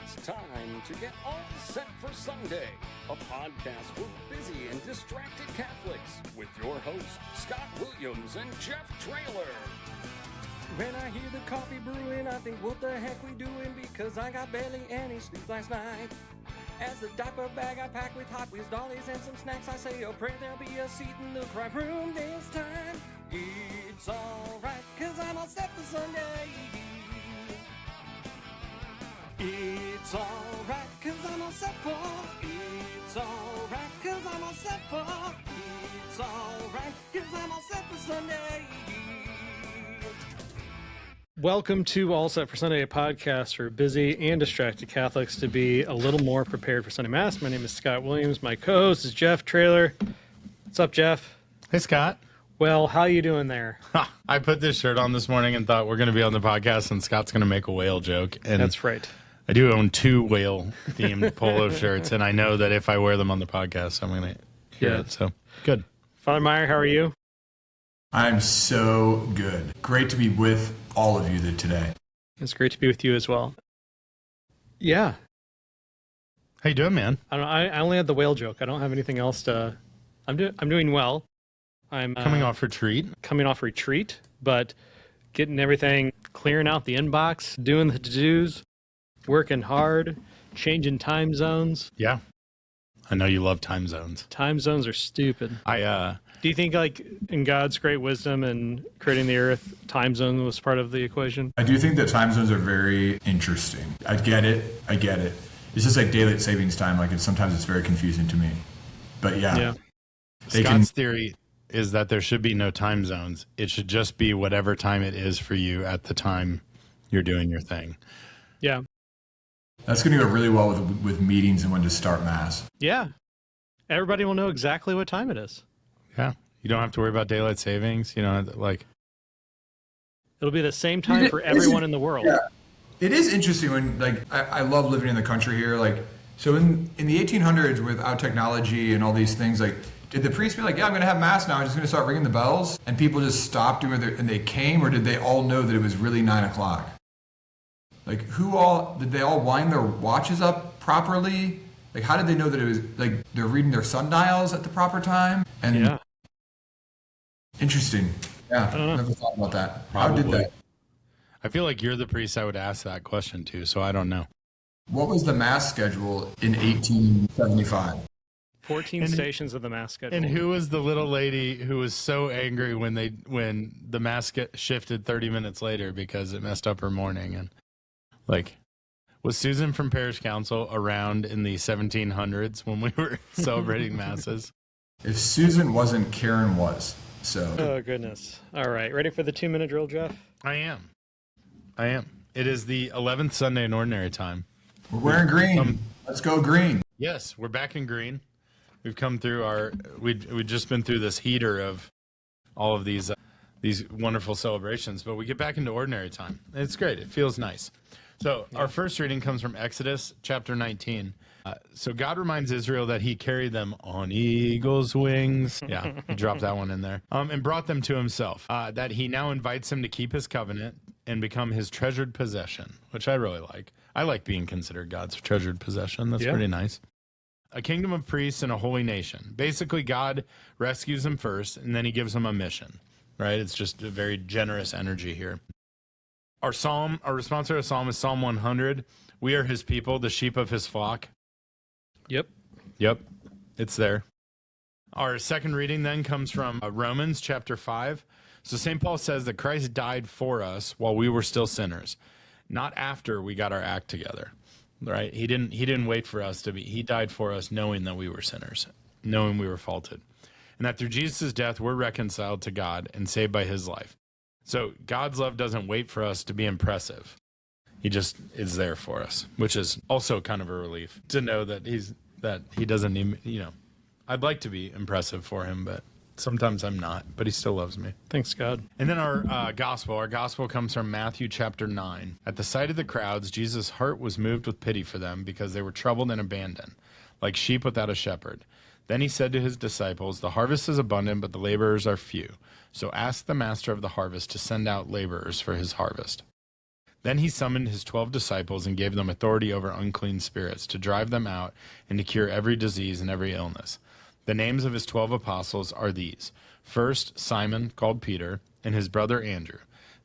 It's time to get all set for Sunday, a podcast for busy and distracted Catholics with your hosts, Scott Williams and Jeff Traylor. When I hear the coffee brewing, I think, what the heck we doing? Because I got barely any sleep last night. As the diaper bag I pack with Hot Wheels dollies and some snacks, I say a prayer there'll be a seat in the crime room this time. It's alright, cause I'm all set for Sunday. It's alright, cause I'm all set for. It's alright, cause I'm all set for. It's alright, cause I'm all set for Sunday. Welcome to All Set for Sunday, a podcast for busy and distracted Catholics to be a little more prepared for Sunday Mass. My name is Scott Williams. My co-host is Jeff Traylor. What's up, Jeff? Hey, Scott. Well, how you doing there? I put this shirt on this morning and thought we're going to be on the podcast and Scott's going to make a whale joke. And that's right. I do own 2 whale-themed polo shirts, and I know that if I wear them on the podcast, I'm going to hear it. So, good. Father Meyer, how are you? I'm so good. Great to be with all of you today. It's great to be with you as well. Yeah. How you doing, man? I don't know. I only had the whale joke. I don't have anything else to. I'm doing well. I'm coming off retreat. Coming off retreat, but getting everything, clearing out the inbox, doing the to-dos, working hard, changing time zones. Yeah. I know you love time zones. Time zones are stupid. Do you think, like, in God's great wisdom and creating the earth, time zone was part of the equation? I do think that time zones are very interesting. I get it. It's just like daylight savings time. Like, sometimes it's very confusing to me. But yeah. Scott's theory is that there should be no time zones. It should just be whatever time it is for you at the time you're doing your thing. Yeah. That's going to go really well with meetings and when to start Mass. Yeah. Everybody will know exactly what time it is. Yeah. You don't have to worry about daylight savings. You know, like. It'll be the same time for everyone in the world. Yeah. It is interesting when, like, I love living in the country here. Like, so in the 1800s, without technology and all these things, like, did the priest be like, yeah, I'm going to have Mass now. I'm just going to start ringing the bells? And people just stopped doing it and they came? Or did they all know that it was really 9 o'clock? Like, did they all wind their watches up properly? Like, how did they know that it was, like, they're reading their sundials at the proper time? And yeah. Interesting. Yeah, I don't know. Never thought about that. Probably. How did that? I feel like you're the priest I would ask that question to, so I don't know. What was the Mass schedule in 1875? 14 stations of the Mass schedule. And who was the little lady who was so angry when the Mass shifted 30 minutes later because it messed up her morning? And like, was Susan from Parish Council around in the 1700s when we were celebrating Masses? If Susan wasn't, Karen was. So. Oh, goodness. All right. Ready for the 2-minute drill, Jeff? I am. It is the 11th Sunday in Ordinary Time. We're wearing green. Let's go green. Yes, we're back in green. We've come through we've just been through this heater of all of these wonderful celebrations, but we get back into Ordinary Time. It's great. It feels nice. So our first reading comes from Exodus chapter 19. So God reminds Israel that he carried them on eagle's wings. Yeah, he dropped that one in there. And brought them to himself. That he now invites them to keep his covenant and become his treasured possession, which I really like. I like being considered God's treasured possession. That's pretty nice. A kingdom of priests and a holy nation. Basically, God rescues them first, and then he gives them a mission, right? It's just a very generous energy here. Our response to our psalm is Psalm 100. We are his people, the sheep of his flock. Yep. It's there. Our second reading then comes from Romans chapter 5. So St. Paul says that Christ died for us while we were still sinners, not after we got our act together, right? He didn't wait for us he died for us knowing that we were sinners, knowing we were faulted. And that through Jesus' death, we're reconciled to God and saved by his life. So God's love doesn't wait for us to be impressive. He just is there for us, which is also kind of a relief to know that he doesn't need, I'd like to be impressive for him, but sometimes I'm not, but he still loves me. Thanks, God. And then our gospel comes from Matthew chapter 9. At the sight of the crowds, Jesus' heart was moved with pity for them because they were troubled and abandoned, like sheep without a shepherd. Then he said to his disciples, the harvest is abundant, but the laborers are few. So ask the master of the harvest to send out laborers for his harvest. Then he summoned his 12 disciples and gave them authority over unclean spirits to drive them out and to cure every disease and every illness. The names of his 12 apostles are these: first, Simon, called Peter, and his brother Andrew;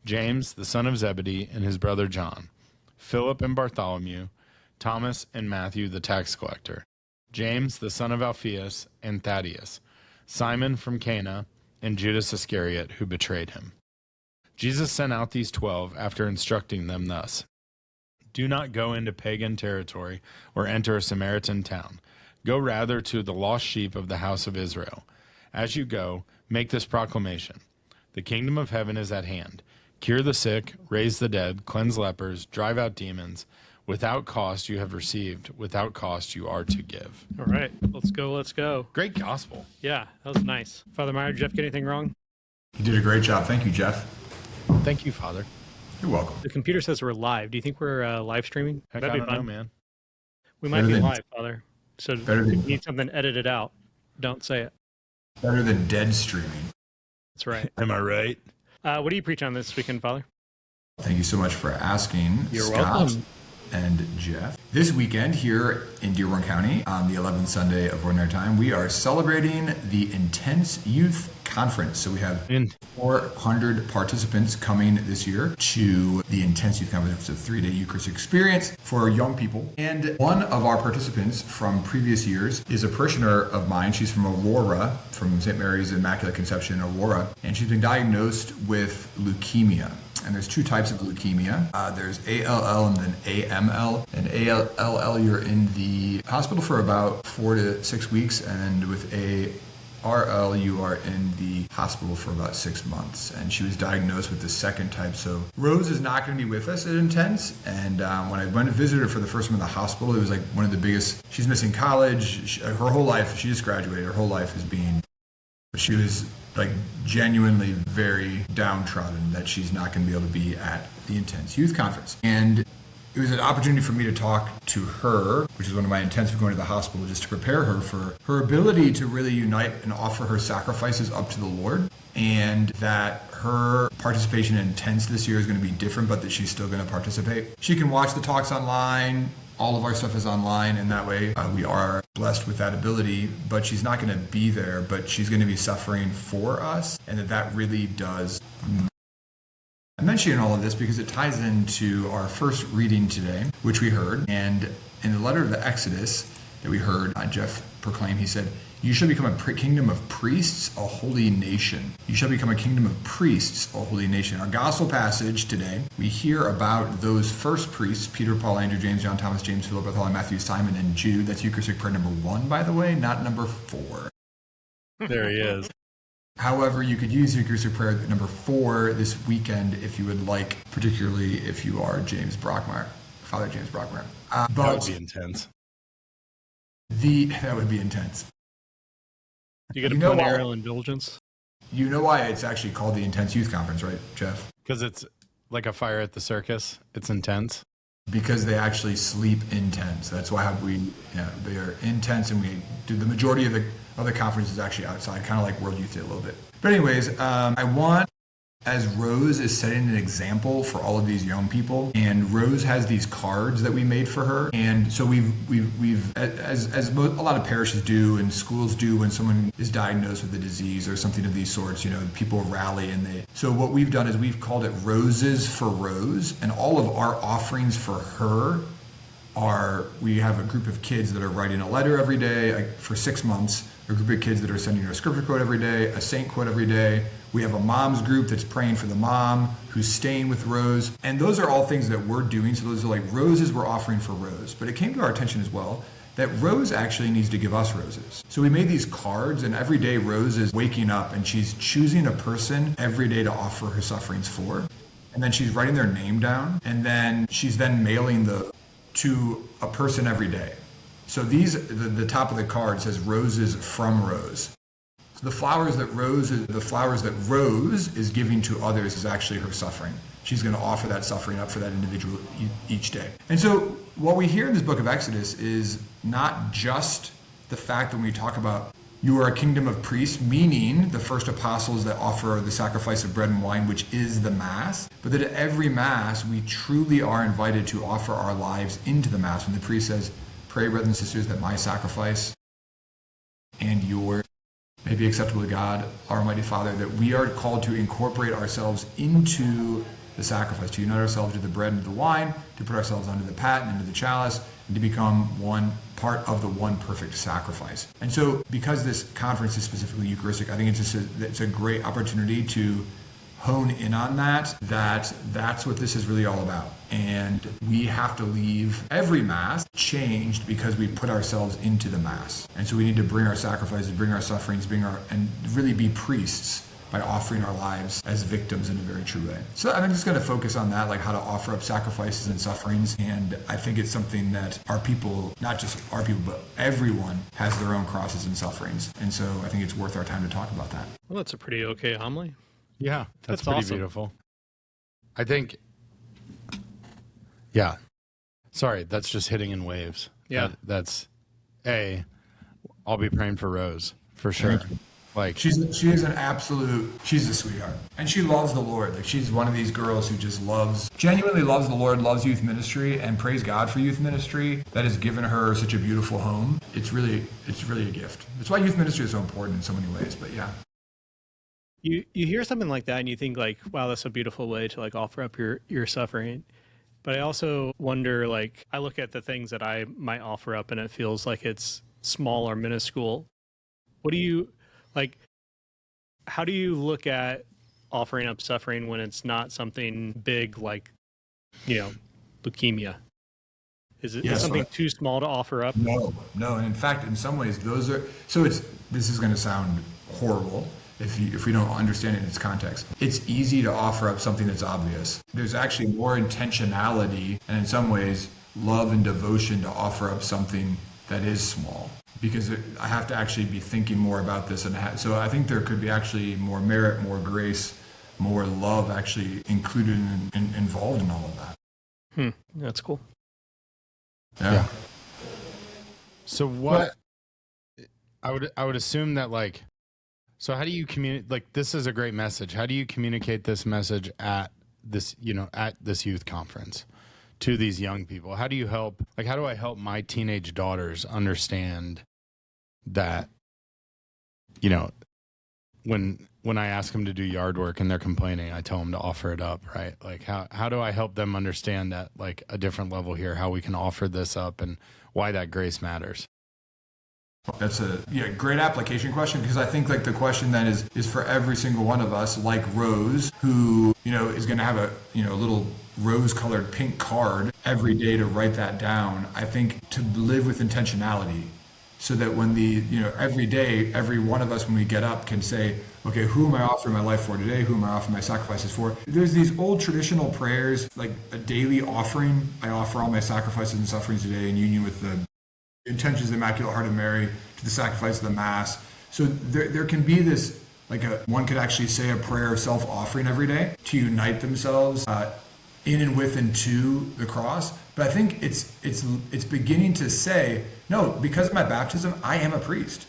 James, the son of Zebedee, and his brother John; Philip and Bartholomew; Thomas and Matthew, the tax collector; James, the son of Alphaeus, and Thaddeus; Simon from Cana, and Judas Iscariot, who betrayed him. Jesus sent out these 12 after instructing them thus: Do not go into pagan territory or enter a Samaritan town. Go rather to the lost sheep of the house of Israel. As you go, make this proclamation: The kingdom of heaven is at hand. Cure the sick, raise the dead, cleanse lepers, drive out demons. Without cost you have received, without cost you are to give. All right, let's go, let's go. Great gospel. Yeah, that was nice. Father Meyer, did Jeff get anything wrong? You did a great job. Thank you, Jeff. Thank you, Father. You're welcome. The computer says we're live. Do you think we're live streaming? Heck, That'd I be don't fun. know, man. We might be live, Father. So if Better you than- need something edited out, don't say it. Better than dead streaming. That's right. Am I right? What do you preach on this weekend, Father? Thank you so much for asking, You're Scott welcome. and Jeff. This weekend here in Dearborn County, on the 11th Sunday of Ordinary Time, we are celebrating the Intense Youth Conference. So we have 400 participants coming this year to the Intense Youth Conference. It's a 3-day Eucharistic experience for young people. And one of our participants from previous years is a parishioner of mine. She's from Aurora, from St. Mary's Immaculate Conception in Aurora. And she's been diagnosed with leukemia. And there's two types of leukemia. There's ALL and then AML. And ALL, you're in the hospital for about 4 to 6 weeks. And with ARL, you are in the hospital for about 6 months. And she was diagnosed with the second type. So Rose is not going to be with us at Intense. And when I went to visit her for the first time in the hospital, it was like one of the biggest. She's missing college. Her whole life, she just graduated. Her whole life is being. She was like genuinely very downtrodden that she's not going to be able to be at the Intense Youth Conference. And it was an opportunity for me to talk to her, which is one of my intents of going to the hospital, just to prepare her for her ability to really unite and offer her sacrifices up to the Lord. And that her participation in Intense this year is going to be different, but that she's still going to participate. She can watch the talks online. All of our stuff is online, and that way we are blessed with that ability, but she's not going to be there, but she's going to be suffering for us, and that really does. I'm mentioning all of this because it ties into our first reading today, which we heard, and in the letter of the Exodus that we heard Jeff proclaim, he said, "You shall become a kingdom of priests, a holy nation." You shall become a kingdom of priests, a holy nation. Our gospel passage today, we hear about those first priests, Peter, Paul, Andrew, James, John, Thomas, James, Philip, Bartholomew, Matthew, Simon, and Jude. That's Eucharistic prayer number 1, by the way, not number 4. There he is. However, you could use Eucharistic prayer number 4 this weekend if you would like, particularly if you are James Brockmeyer, Father James Brockmeyer. That would be intense. That would be intense. You get a You know plenarial indulgence? You know why it's actually called the Intense Youth Conference, right, Jeff? Because it's like a fire at the circus. It's intense. Because they actually sleep intense. That's why they are intense, and we do the majority of the conference is actually outside, kind of like World Youth Day a little bit. But anyways, I want, as Rose is setting an example for all of these young people, and Rose has these cards that we made for her, and so we've as a lot of parishes do and schools do when someone is diagnosed with a disease or something of these sorts, people rally so what we've done is we've called it Roses for Rose, and all of our offerings for her we have a group of kids that are writing a letter every day for 6 months, a group of kids that are sending her a scripture quote every day, a saint quote every day. We have a mom's group that's praying for the mom who's staying with Rose. And those are all things that we're doing. So those are like roses we're offering for Rose. But it came to our attention as well that Rose actually needs to give us roses. So we made these cards, and every day Rose is waking up and she's choosing a person every day to offer her sufferings for. And then she's writing their name down, and then she's then mailing to a person every day. So the top of the card says Roses from Rose. So the flowers that Rose is giving to others is actually her suffering. She's going to offer that suffering up for that individual each day. And so what we hear in this book of Exodus is not just the fact that when we talk about You are a kingdom of priests, meaning the first apostles that offer the sacrifice of bread and wine, which is the Mass. But that at every Mass, we truly are invited to offer our lives into the Mass. When the priest says, pray, brothers and sisters, that my sacrifice and yours may be acceptable to God, our Almighty Father, that we are called to incorporate ourselves into the sacrifice, to unite ourselves to the bread and the wine, to put ourselves under the paten, into the chalice, and to become one part of the one perfect sacrifice. And so, because this conference is specifically Eucharistic, I think it's a great opportunity to hone in on that's what this is really all about. And we have to leave every Mass changed because we put ourselves into the Mass. And so we need to bring our sacrifices, bring our sufferings, and really be priests by offering our lives as victims in a very true way. So I'm just going to focus on that, like how to offer up sacrifices and sufferings. And I think it's something that our people, not just our people, but everyone has their own crosses and sufferings. And so I think it's worth our time to talk about that. Well, that's a pretty okay homily. Yeah, that's pretty awesome. Beautiful. I think, yeah. Sorry, that's just hitting in waves. Yeah. I'll be praying for Rose, for sure. Like she's a sweetheart, and she loves the Lord. Like she's one of these girls who just genuinely loves the Lord, loves youth ministry, and praise God for youth ministry that has given her such a beautiful home. It's really a gift. That's why youth ministry is so important in so many ways. But yeah, you hear something like that and you think like, wow, that's a beautiful way to like offer up your suffering. But I also wonder, like, I look at the things that I might offer up and it feels like it's small or minuscule. What do you like, how do you look at offering up suffering when it's not something big like, leukemia? Is it something too small to offer up? No. And in fact, in some ways, this is going to sound horrible if we don't understand it in its context. It's easy to offer up something that's obvious. There's actually more intentionality and in some ways love and devotion to offer up something that is small, because I have to actually be thinking more about this. So I think there could be actually more merit, more grace, more love actually included and involved in all of that. That's cool. Yeah. So what I would assume that like, so how do you communicate, like this is a great message. How do you communicate this message at this youth conference to these young people? How do I help my teenage daughters understand that, when I ask them to do yard work and they're complaining, I tell them to offer it up, right? Like how do I help them understand that like a different level here, how we can offer this up and why that grace matters? That's a great application question, because I think like the question then is for every single one of us, like Rose, who is going to have a little rose-colored pink card every day to write that down. I think to live with intentionality, so that when every day, every one of us when we get up can say, okay, who am I offering my life for today? Who am I offering my sacrifices for? There's these old traditional prayers, like a daily offering. I offer all my sacrifices and sufferings today in union with the intentions of the Immaculate Heart of Mary to the sacrifice of the Mass. So there can be this, one could actually say a prayer of self-offering every day to unite themselves in and with and to the cross. But I think it's beginning to say, no, because of my baptism, I am a priest.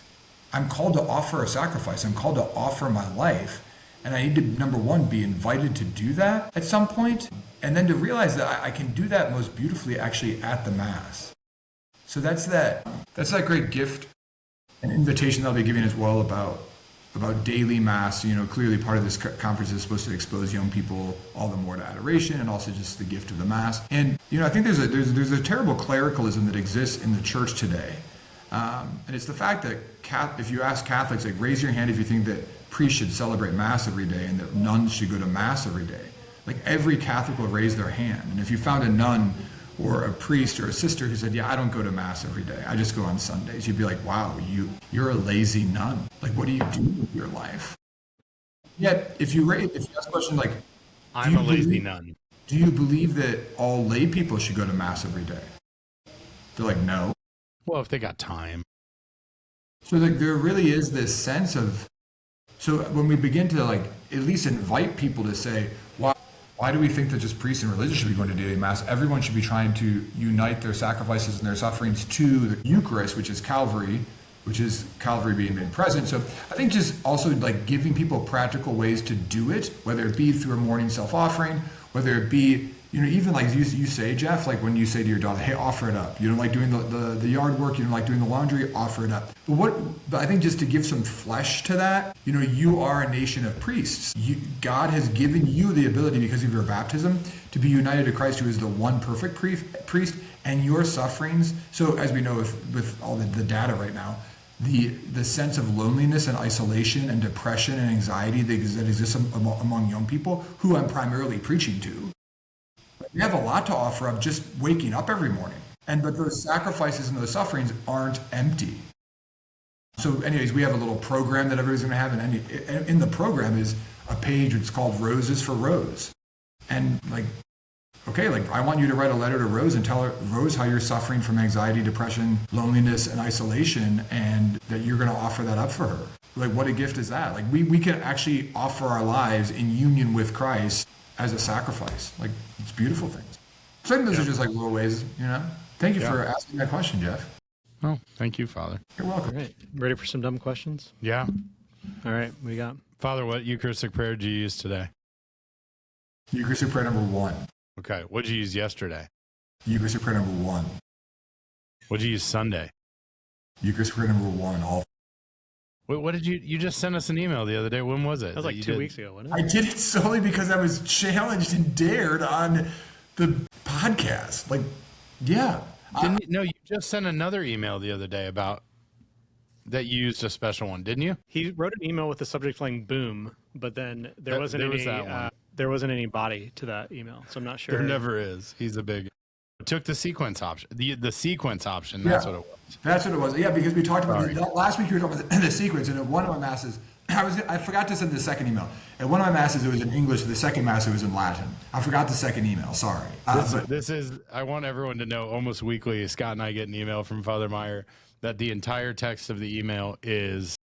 I'm called to offer a sacrifice. I'm called to offer my life. And I need to, number one, be invited to do that at some point, and then to realize that I can do that most beautifully actually at the Mass. So that's that great gift and invitation that I'll be giving as well about daily Mass. Clearly part of this conference is supposed to expose young people all the more to adoration and also just the gift of the Mass. And I think there's a terrible clericalism that exists in the church today, and it's the fact that if you ask Catholics, like, raise your hand if you think that priests should celebrate Mass every day and that nuns should go to Mass every day. Like, every Catholic will raise their hand, and if you found a nun or a priest or a sister who said, yeah, I don't go to Mass every day, I just go on Sundays, you'd be like, wow, you're a lazy nun. Like, what do you do with your life? Yet, if you ask a question like, I'm a lazy nun. Do you believe that all lay people should go to Mass every day? They're like, no. Well, if they got time. So there really is this sense of, so when we begin to at least invite people to say, why do we think that just priests and religious should be going to daily Mass? Everyone should be trying to unite their sacrifices and their sufferings to the Eucharist, which is Calvary, which is Calvary being made present. So I think just also like giving people practical ways to do it, whether it be through a morning self-offering, whether it be, even like you say, Jeff, like when you say to your daughter, hey, offer it up. You don't like doing the yard work, you don't like doing the laundry, offer it up. But I think just to give some flesh to that, you are a nation of priests. God has given you the ability, because of your baptism, to be united to Christ, who is the one perfect priest, and your sufferings. So as we know with all the data right now, the sense of loneliness and isolation and depression and anxiety that exists among young people, who I'm primarily preaching to, we have a lot to offer up just waking up every morning. But those sacrifices and those sufferings aren't empty. So anyways, we have a little program that everybody's going to have, and in the program is a page that's called Roses for Rose. And I want you to write a letter to Rose and tell her, Rose, how you're suffering from anxiety, depression, loneliness, and isolation, and that you're going to offer that up for her. What a gift is that? We can actually offer our lives in union with Christ as a sacrifice. It's beautiful things. So I think those are just little ways, Thank you for asking that question, Jeff. Oh, thank you, Father. You're welcome. All right. Ready for some dumb questions? Yeah. All right. We got. Father, what Eucharistic prayer did you use today? Eucharistic prayer number 1. Okay. What did you use yesterday? Eucharistic prayer number 1. What did you use Sunday? Eucharistic prayer number 1. Wait, what did you just sent us an email the other day? When was it? That was 2 weeks ago, wasn't it? I did it solely because I was challenged and dared on the podcast. Yeah. No, you just sent another email the other day about that you used a special one, didn't you? He wrote an email with the subject line "boom," but then there wasn't any body to that email, so I'm not sure. There never is. He's a big. Took the sequence option. The sequence option. That's what it was. That's what it was. Yeah, because we talked about last week. We were talking about the sequence, and at one of my masses, I forgot to send the second email. At one of my masses, it was in English. The second mass, it was in Latin. I forgot the second email. Sorry. This is. I want everyone to know. Almost weekly, Scott and I get an email from Father Meyer that the entire text of the email is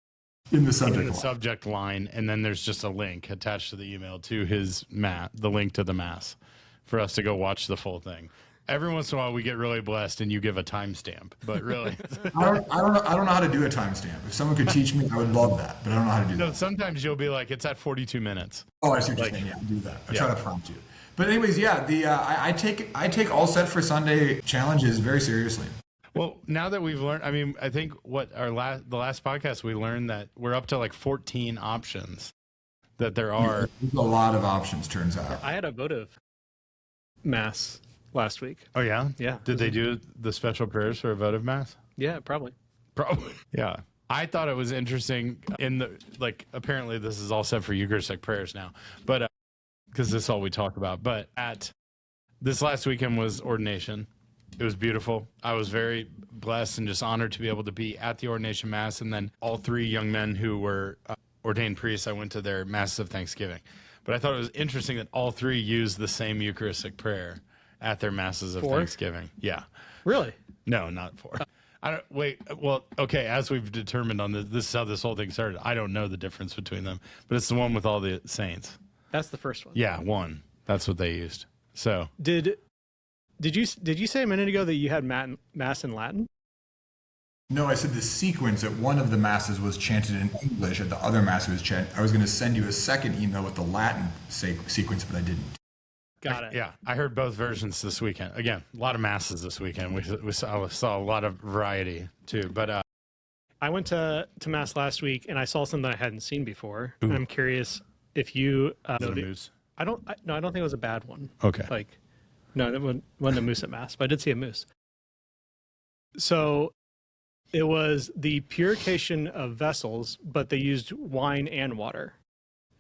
in the subject line, and then there's just a link attached to the email to his the link to the mass, for us to go watch the full thing. Every once in a while, we get really blessed, and you give a timestamp. But really, I don't know how to do a timestamp. If someone could teach me, I would love that. But I don't know how to do that. Sometimes you'll be like, "It's at 42 minutes." Oh, I see what you're saying. Yeah, do that. I try to prompt you. But anyways, I take all set for Sunday challenges very seriously. Well, now that we've learned, I think the last podcast we learned that we're up to 14 options that there are. There's a lot of options, turns out. I had a votive mass last week. Oh, yeah? Yeah. Did they do the special prayers for a votive mass? Yeah, probably. Yeah. I thought it was interesting apparently this is all set for Eucharistic prayers now, but because this is all we talk about. But at this last weekend was ordination. It was beautiful. I was very blessed and just honored to be able to be at the ordination mass. And then all 3 young men who were ordained priests, I went to their masses of Thanksgiving. But I thought it was interesting that all 3 used the same Eucharistic prayer at their masses of Thanksgiving. Yeah. Really? No, not 4. I don't wait. Well, okay. As we've determined on this is how this whole thing started. I don't know the difference between them, but it's the one with all the saints. That's the first one. Yeah, 1. That's what they used. So did you say a minute ago that you had mass in Latin? No, I said the sequence at one of the masses was chanted in English. At the other mass it was chanted. I was going to send you a second email with the Latin sequence, but I didn't. Got it. Yeah, I heard both versions this weekend. Again, a lot of masses this weekend. We saw a lot of variety too. But I went to mass last week and I saw something I hadn't seen before. And I'm curious if you know the moose. I don't think it was a bad one. Okay. No, it wasn't a moose at mass, but I did see a moose. So it was the purification of vessels, but they used wine and water,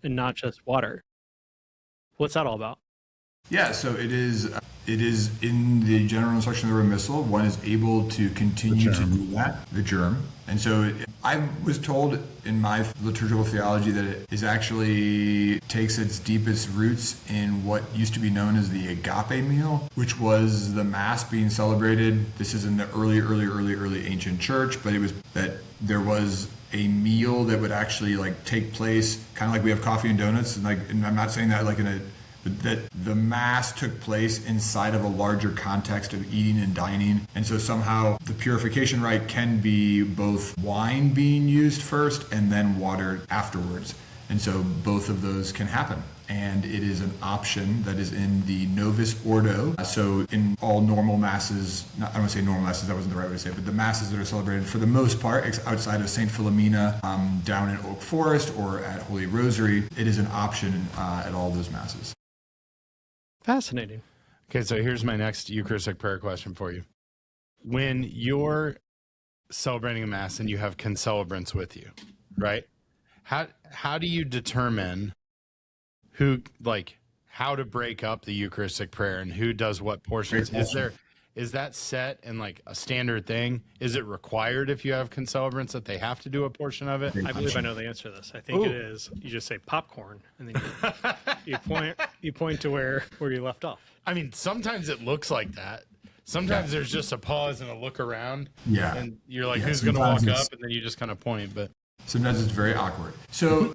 and not just water. What's that all about? Yeah, so it is in the general instruction of the remissal. One is able to continue to do that, the germ. And so I was told in my liturgical theology that it is actually takes its deepest roots in what used to be known as the agape meal, which was the Mass being celebrated. This is in the early ancient church, but it was that there was a meal that would actually take place kind of like we have coffee and donuts. And I'm not saying that in a that the Mass took place inside of a larger context of eating and dining. And so somehow the purification rite can be both wine being used first and then water afterwards. And so both of those can happen. And it is an option that is in the Novus Ordo. So in all normal masses, I don't want to say normal masses, that wasn't the right way to say it, but the masses that are celebrated for the most part, outside of St. Philomena down in Oak Forest or at Holy Rosary, it is an option at all those masses. Fascinating. Okay, so here's my next Eucharistic prayer question for you. When you're celebrating a Mass and you have concelebrants with you, right? How do you determine how to break up the Eucharistic prayer and who does what portions? Is that set in like a standard thing? Is it required if you have concelebrants that they have to do a portion of it? I believe I know the answer to this. I think it is. You just say popcorn, and then you point to where you left off. I mean, sometimes it looks like that. Sometimes there's just a pause and a look around. Yeah. And you're like, who's going to walk up? And then you just kind of point. But sometimes it's very awkward. So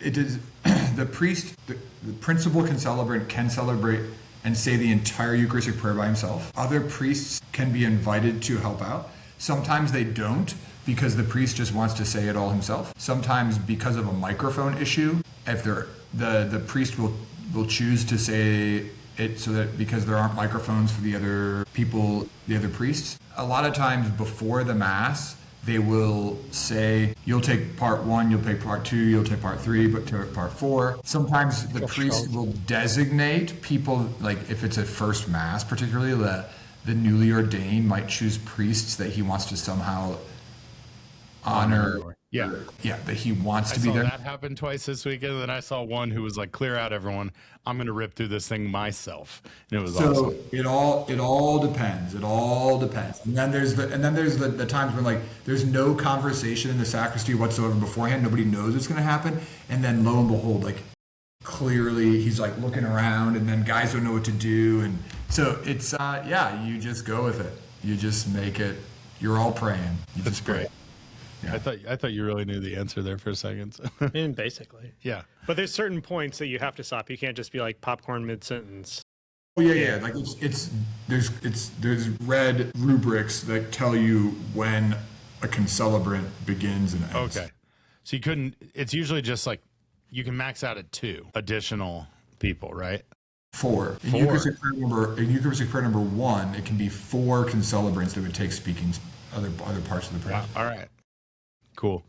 it is the priest, the principal concelebrant can celebrate and say the entire Eucharistic prayer by himself. Other priests can be invited to help out. Sometimes they don't because the priest just wants to say it all himself. Sometimes because of a microphone issue, if the priest will choose to say it so that because there aren't microphones for the other people, the other priests. A lot of times before the Mass, they will say, you'll take part 1, you'll take part 2, you'll take part 3, but take part 4. Sometimes the priest will designate people, like if it's a first Mass, particularly the newly ordained might choose priests that he wants to somehow honor. Yeah, that he wants to be there. That happened twice this weekend, and then I saw one who was like, clear out everyone. I'm going to rip through this thing myself. And it was awesome. It all depends. It all depends. And then there's the times when like there's no conversation in the sacristy whatsoever beforehand. Nobody knows what's going to happen. And then lo and behold, like clearly he's like looking around, and then guys don't know what to do. And so it's you just go with it. You just make it. You're all praying. That's great. Yeah. I thought you really knew the answer there for a second. I mean, basically. Yeah. But there's certain points that you have to stop. You can't just be like popcorn mid-sentence. Oh yeah. Like there's red rubrics that tell you when a concelebrant begins and ends. Okay. So it's usually just like you can max out at 2 additional people, right? 4. In Eucharistic prayer number 1, it can be 4 concelebrants that would take speaking other parts of the prayer. Wow. All right. Cool.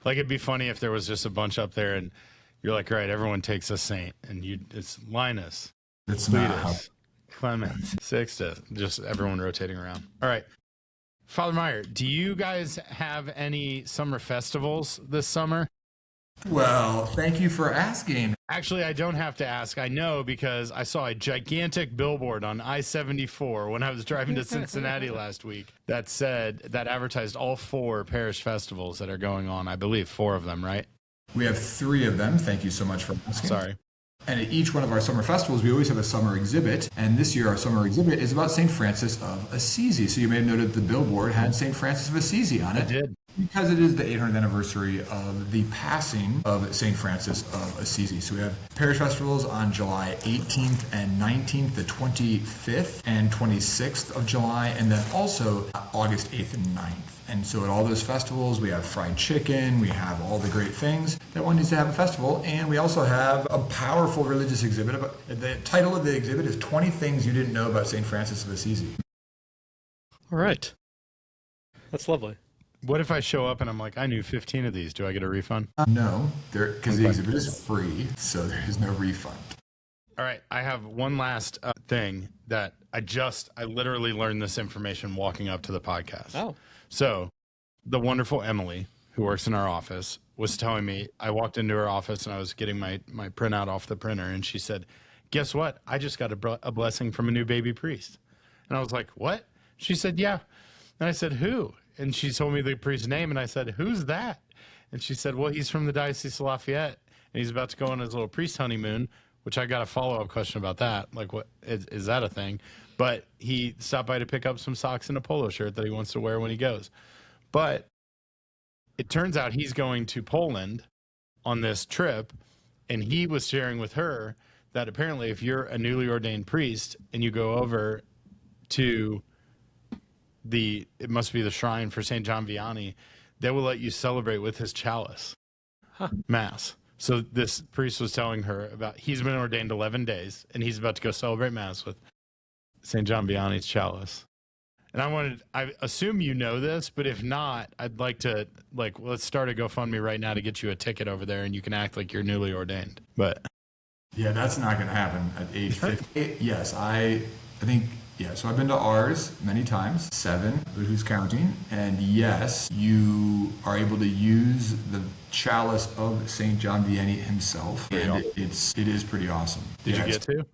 Like it'd be funny if there was just a bunch up there and you're like, all right, everyone takes a saint, and it's Linus, Cletus, Clement, Sixtus, just everyone rotating around. All right. Father Meyer, do you guys have any summer festivals this summer? Well, thank you for asking. Actually, I don't have to ask. I know because I saw a gigantic billboard on I-74 when I was driving to Cincinnati last week that advertised all 4 parish festivals that are going on. I believe 4 of them, right? We have 3 of them. Thank you so much for asking. Sorry. And at each one of our summer festivals, we always have a summer exhibit. And this year, our summer exhibit is about St. Francis of Assisi. So you may have noted the billboard had St. Francis of Assisi on it. It did. Because it is the 800th anniversary of the passing of St. Francis of Assisi. So we have parish festivals on July 18th and 19th, the 25th and 26th of July, and then also August 8th and 9th. And so at all those festivals, we have fried chicken, we have all the great things that one needs to have a festival, and we also have a powerful religious exhibit. The title of the exhibit is 20 Things You Didn't Know About St. Francis of Assisi. All right. That's lovely. What if I show up and I'm like, I knew 15 of these. Do I get a refund? No, because the exhibit is free, so there is no refund. All right. I have one last thing that I literally learned this information walking up to the podcast. Oh. So the wonderful Emily, who works in our office, was telling me, I walked into her office and I was getting my printout off the printer, and she said, guess what? I just got a blessing from a new baby priest. And I was like, what? She said, yeah. And I said, who? And she told me the priest's name, and I said, who's that? And she said, well, he's from the Diocese of Lafayette, and he's about to go on his little priest honeymoon, which I got a follow-up question about that. Like, what is that a thing? But he stopped by to pick up some socks and a polo shirt that he wants to wear when he goes. But it turns out he's going to Poland on this trip, and he was sharing with her that apparently if you're a newly ordained priest and you go over to it must be the shrine for St. John Vianney, they will let you celebrate with his chalice Mass. So this priest was telling her about, he's been ordained 11 days and he's about to go celebrate Mass with St. John Vianney's chalice. And I assume you know this, but if not, I'd like to, let's start a GoFundMe right now to get you a ticket over there and you can act like you're newly ordained. But yeah, that's not going to happen at age 50. Yes, I think, yeah. So I've been to ours many times, 7, but who's counting? And yes, you are able to use the chalice of St. John Vianney himself. And it is pretty awesome. Did you get to?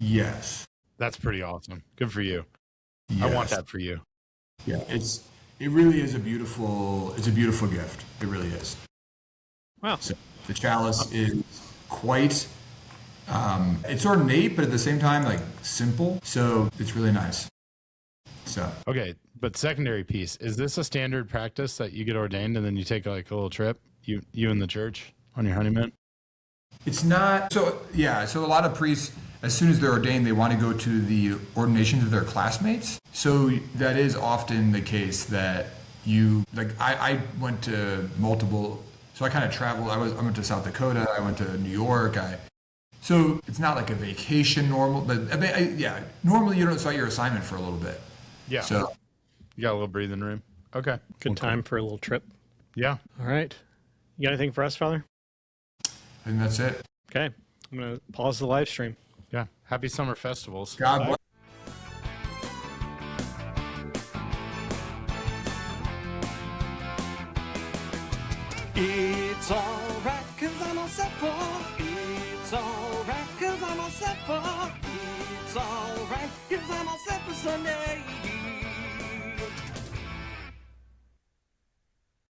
Yes. That's pretty awesome. Good for you. Yes. I want that for you. Yeah, it really is a beautiful gift. It really is. Wow. So the chalice is quite, it's ornate, but at the same time, simple. So it's really nice. So. Okay, but secondary piece, is this a standard practice that you get ordained and then you take a little trip, you and the church on your honeymoon? It's not. So yeah, so a lot of priests, as soon as they're ordained, they want to go to the ordinations of their classmates. So that is often the case that I went to multiple, so I kind of traveled. I went to South Dakota, I went to New York. So it's not like a vacation normal, but normally you don't start your assignment for a little bit. Yeah. So you got a little breathing room. Okay. Good time for a little trip. Yeah. All right. You got anything for us, Father? I think that's it. Okay. I'm going to pause the live stream. Yeah. Happy summer festivals. God bless. It's alright, cause I'm all set for. It's alright, cause I'm all set for. It's alright, cause I'm all set for Sunday.